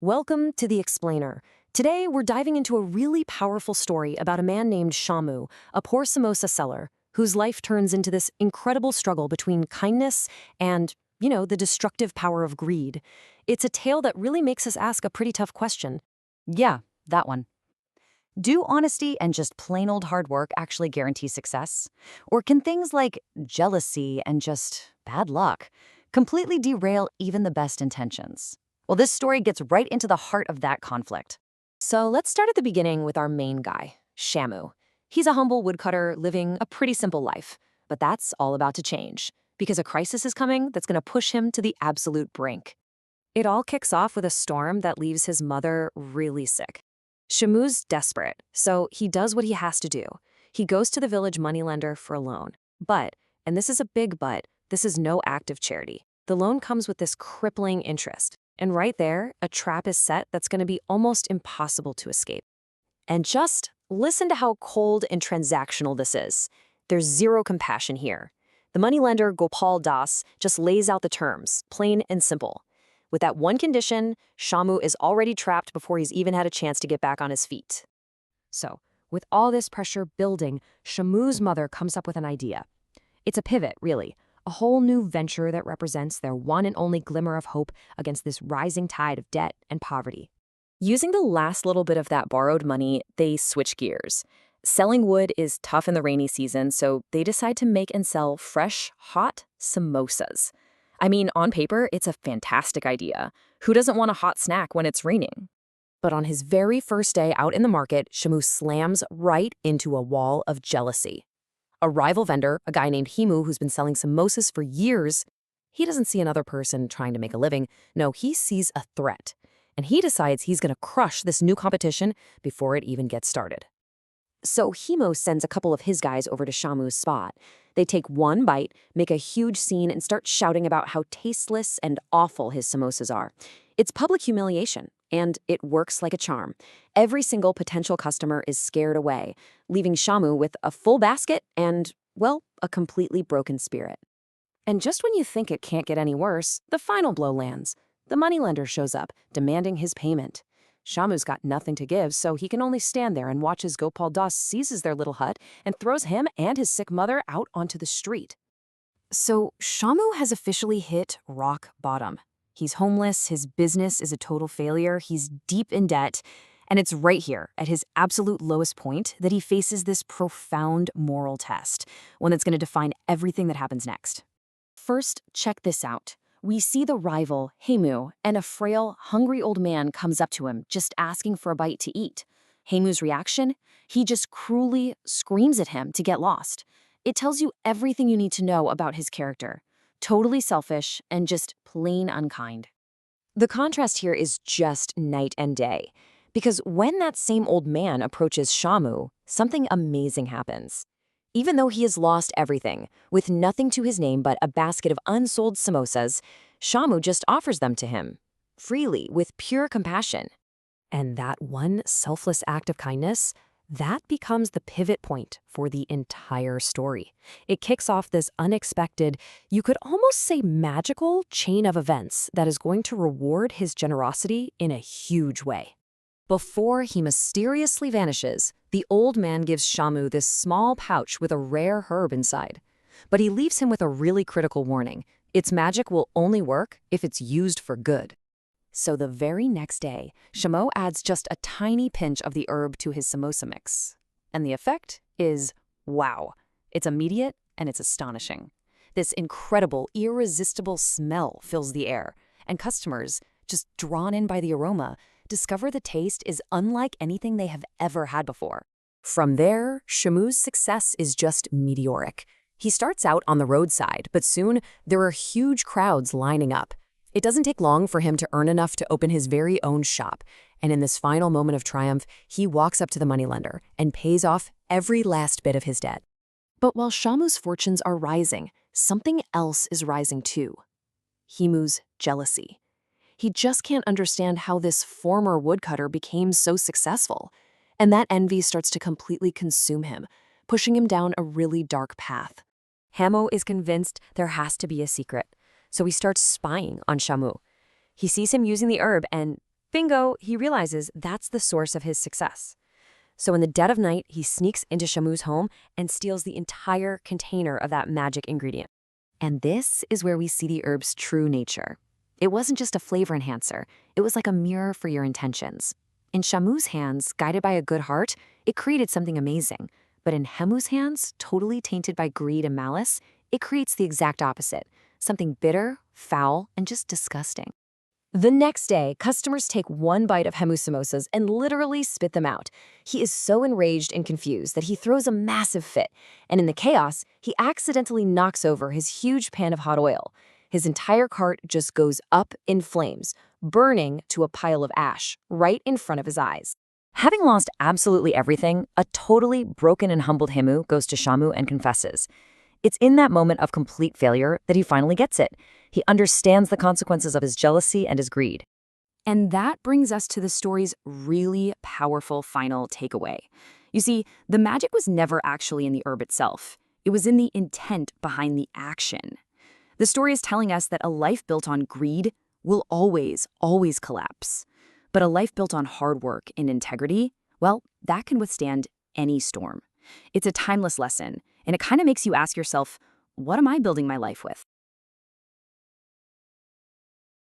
Welcome to The Explainer. Today, we're diving into a really powerful story about a man named Shamu, a poor samosa seller, whose life turns into this incredible struggle between kindness and, the destructive power of greed. It's a tale that really makes us ask a pretty tough question. Yeah, that one. Do honesty and just plain old hard work actually guarantee success? Or can things like jealousy and just bad luck completely derail even the best intentions? Well, this story gets right into the heart of that conflict. So let's start at the beginning with our main guy, Shamu. He's a humble woodcutter living a pretty simple life. But that's all about to change, because a crisis is coming that's going to push him to the absolute brink. It all kicks off with a storm that leaves his mother really sick. Shamu's desperate, so he does what he has to do. He goes to the village moneylender for a loan. But, and this is a big but, this is no act of charity. The loan comes with this crippling interest. And right there, a trap is set that's going to be almost impossible to escape. And just listen to how cold and transactional this is. There's zero compassion here. The moneylender, Gopal Das, just lays out the terms, plain and simple. With that one condition, Shamu is already trapped before he's even had a chance to get back on his feet. So, with all this pressure building, Shamu's mother comes up with an idea. It's a pivot, really. A whole new venture that represents their one and only glimmer of hope against this rising tide of debt and poverty. Using the last little bit of that borrowed money, they switch gears. Selling wood is tough in the rainy season, so they decide to make and sell fresh, hot samosas. I mean, on paper, it's a fantastic idea. Who doesn't want a hot snack when it's raining? But on his very first day out in the market, Shamu slams right into a wall of jealousy. A rival vendor, a guy named Himu who's been selling samosas for years, he doesn't see another person trying to make a living. No, he sees a threat. And he decides he's going to crush this new competition before it even gets started. So Himu sends a couple of his guys over to Shamu's spot. They take one bite, make a huge scene, and start shouting about how tasteless and awful his samosas are. It's public humiliation, and it works like a charm. Every single potential customer is scared away, leaving Shamu with a full basket and, well, a completely broken spirit. And just when you think it can't get any worse, the final blow lands. The moneylender shows up, demanding his payment. Shamu's got nothing to give, so he can only stand there and watch as Gopal Das seizes their little hut and throws him and his sick mother out onto the street. So Shamu has officially hit rock bottom. He's homeless, his business is a total failure, he's deep in debt, and it's right here, at his absolute lowest point, that he faces this profound moral test, one that's going to define everything that happens next. First, check this out. We see the rival, Himu, and a frail, hungry old man comes up to him, just asking for a bite to eat. Himu's reaction? He just cruelly screams at him to get lost. It tells you everything you need to know about his character. Totally selfish and just plain unkind. The contrast here is just night and day, because when that same old man approaches Shamu, something amazing happens. Even though he has lost everything, with nothing to his name but a basket of unsold samosas, Shamu just offers them to him, freely, with pure compassion. And that one selfless act of kindness, that becomes the pivot point for the entire story. It kicks off this unexpected, you could almost say magical chain of events that is going to reward his generosity in a huge way. Before he mysteriously vanishes, the old man gives Shamu this small pouch with a rare herb inside. But he leaves him with a really critical warning. Its magic will only work if it's used for good. So the very next day, Shamu adds just a tiny pinch of the herb to his samosa mix. And the effect is, wow. It's immediate and it's astonishing. This incredible, irresistible smell fills the air, and customers, just drawn in by the aroma, discover the taste is unlike anything they have ever had before. From there, Shamu's success is just meteoric. He starts out on the roadside, but soon there are huge crowds lining up. It doesn't take long for him to earn enough to open his very own shop, and in this final moment of triumph, he walks up to the moneylender and pays off every last bit of his debt. But while Shamu's fortunes are rising, something else is rising too. Himu's jealousy. He just can't understand how this former woodcutter became so successful. And that envy starts to completely consume him, pushing him down a really dark path. Hamo is convinced there has to be a secret, so he starts spying on Shamu. He sees him using the herb and, Bingo, he realizes that's the source of his success. So in the dead of night, he sneaks into Shamu's home and steals the entire container of that magic ingredient. And this is where we see the herb's true nature. It wasn't just a flavor enhancer, it was like a mirror for your intentions. In Shamu's hands, guided by a good heart, it created something amazing. But in Hemu's hands, totally tainted by greed and malice, it creates the exact opposite, something bitter, foul, and just disgusting. The next day, customers take one bite of Hemu's samosas and literally spit them out. He is so enraged and confused that he throws a massive fit, and in the chaos, he accidentally knocks over his huge pan of hot oil. His entire cart just goes up in flames, burning to a pile of ash right in front of his eyes. Having lost absolutely everything, a totally broken and humbled Hemu goes to Shamu and confesses. It's in that moment of complete failure that he finally gets it. He understands the consequences of his jealousy and his greed. And that brings us to the story's really powerful final takeaway. You see, the magic was never actually in the herb itself. It was in the intent behind the action. The story is telling us that a life built on greed will always, always collapse. But a life built on hard work and integrity, well, that can withstand any storm. It's a timeless lesson, and it kind of makes you ask yourself, what am I building my life with?